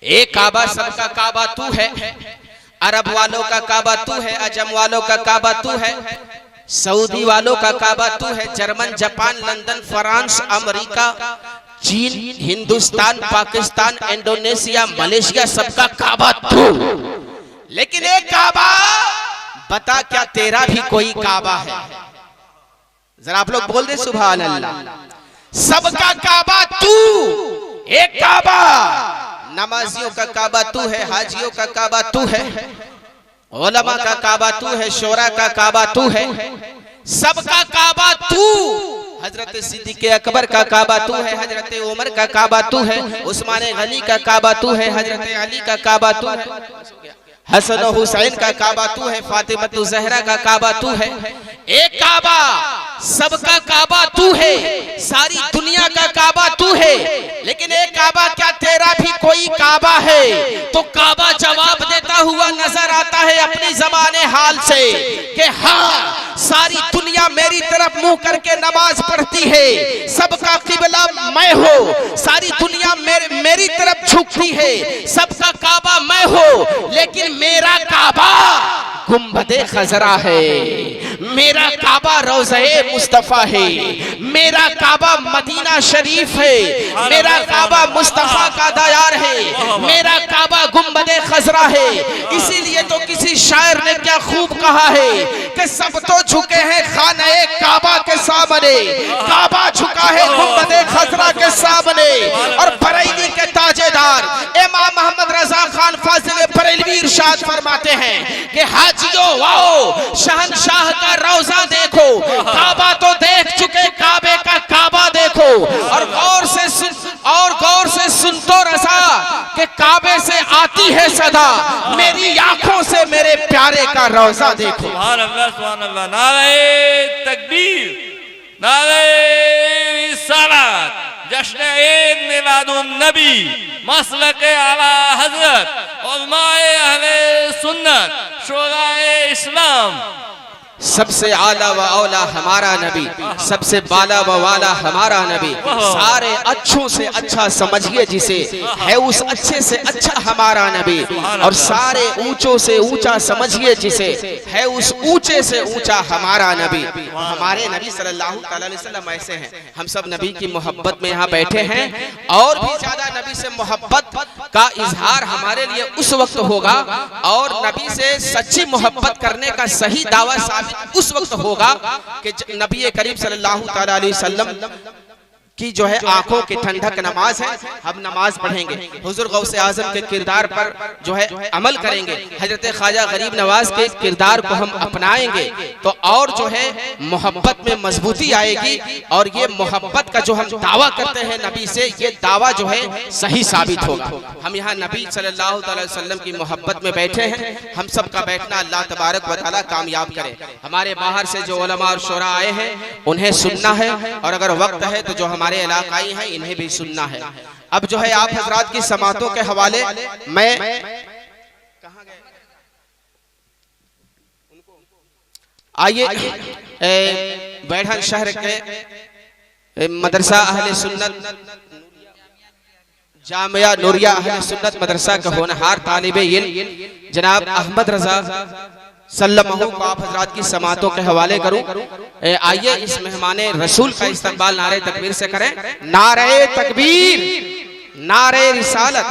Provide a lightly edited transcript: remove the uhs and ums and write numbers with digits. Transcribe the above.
एक काबा सबका काबा तू है, अरब वालों का काबा तू है, अजम वालों का काबा तू है, सऊदी वालों का काबा तू है, German, Japan, London, France, America, चीन, हिंदुस्तान, पाकिस्तान, इंडोनेशिया, मलेशिया, सबका काबा तू। लेकिन एक काबा बता, क्या तेरा भी कोई काबा है? जरा आप लोग बोल दे सुभान अल्लाह। सबका काबा तू, एक काबा। नमाजियों का काबा तू है, हाजियों का काबा तू है, उलमा का काबा तू है, शोरा का काबा तू है, सबका काबा तू। हजरत सिद्दीक़ अकबर का काबा तू है, हजरत उमर का काबा तू है, उस्मान गनी का काबा तू है, हजरत अली का काबा तू है, हसन हुसैन का काबा तू है, फातिमा ज़हरा का काबा तू है। एक काबा, सबका काबा तू है, सारी दुनिया का काबा तू है। लेकिन एक काबा, क्या तेरा भी कोई काबा है? तो काबा जवाब देता हुआ नजर आता है अपनी ज़बाने हाल से कि हाँ, सारी दुनिया मेरी तरफ मुंह करके नमाज पढ़ती है, सबका किबला मैं हो, सारी दुनिया मेरी तरफ झुकती है, सबका काबा मैं हो। लेकिन मेरा काबा गुंबदे खजरा है, मेरा काबा रोज़े मुस्तफा है, मेरा काबा मदीना शरीफ है, मेरा काबा मुस्तफा का दयार है, मेरा काबा गुंबदे खजरा है। इसीलिए तो किसी शायर ने क्या खूब कहा है कि सब तो झुके हैं खाने काबा के सामने, काबा झुका है गुंबदे खजरा के सामने। और बरेली के ताजेदार इमाम मोहम्मद रजा खान फाजिल बरेलवी इरशाद फरमाते हैं कि हाजियो वाओ, शहनशाह का रोजा देखो, काबा तो देख चुके, काबे का काबा देखो। और गौर से सुन तो रजा कि काबे से आती है सदा, मेरी आंखों से मेरे प्यारे का रोजा देखो। सुभान अल्लाह, सुभान अल्लाह। नारे तकबीर, नारे रिसालत, जश्न ईद मिलादुन नबी, मसलक आला हजरत, उलमाए अहले सुन्नत, शोराए इस्लाम। सबसे आला व औला हमारा नबी, सबसे बाला व वाला हमारा नबी, सारे अच्छों से अच्छा समझिए जिसे, है उस अच्छे से अच्छा हमारा नबी। और सारे ऊंचों से ऊंचा समझिए जिसे, है उस ऊंचे से ऊंचा हमारा नबी। हमारे नबी सल्लल्लाहु अलैहि वसल्लम ऐसे हैं। हम सब नबी की मोहब्बत में यहाँ बैठे हैं, और भी ज्यादा नबी से मोहब्बत का इजहार हमारे लिए उस वक्त होगा, और नबी से सच्ची मोहब्बत करने का सही दावा उस वक्त होगा कि नबी करीम सल्लल्लाहु अलैहि वसल्लम की जो है आंखों की ठंडक नमाज है। हम नमाज पढ़ेंगे, हुजूर गौसे आजम के किरदार पर जो है अमल करेंगे, हजरत ख्वाजा गरीब नवाज के किरदार को हम अपनाएंगे, तो और जो है मोहब्बत में मजबूती आएगी। और ये मोहब्बत का जो हम दावा करते हैं नबी से, ये दावा जो है सही साबित होगा। हम यहाँ नबी सल्लल्लाहु अलैहि वसल्लम की मोहब्बत में बैठे हैं। हम सब का बैठना अल्लाह तबारक व तआला कामयाब करे। हमारे बाहर से जो उलमा और शोरा आए हैं उन्हें सुनना है, और अगर वक्त है तो जो हमारे इलाकाई हैं इन्हें भी सुनना है। अब जो है आप हजरात की समातों के हवाले मैं कहाँ गए, आइए बैठन शहर के मदरसा अहले सुन्नत जामिया नूरिया अहले सुन्नत मदरसा का होनहार तालिबे इल्म जनाब अहमद रजा सल्लल्लाहु को आप हजरात की समातों के हवाले करूं। आइए इस मेहमाने रसूल का इस्तकबाल नारे तकबीर से करें। नारे तकबीर, नारे रिसालत।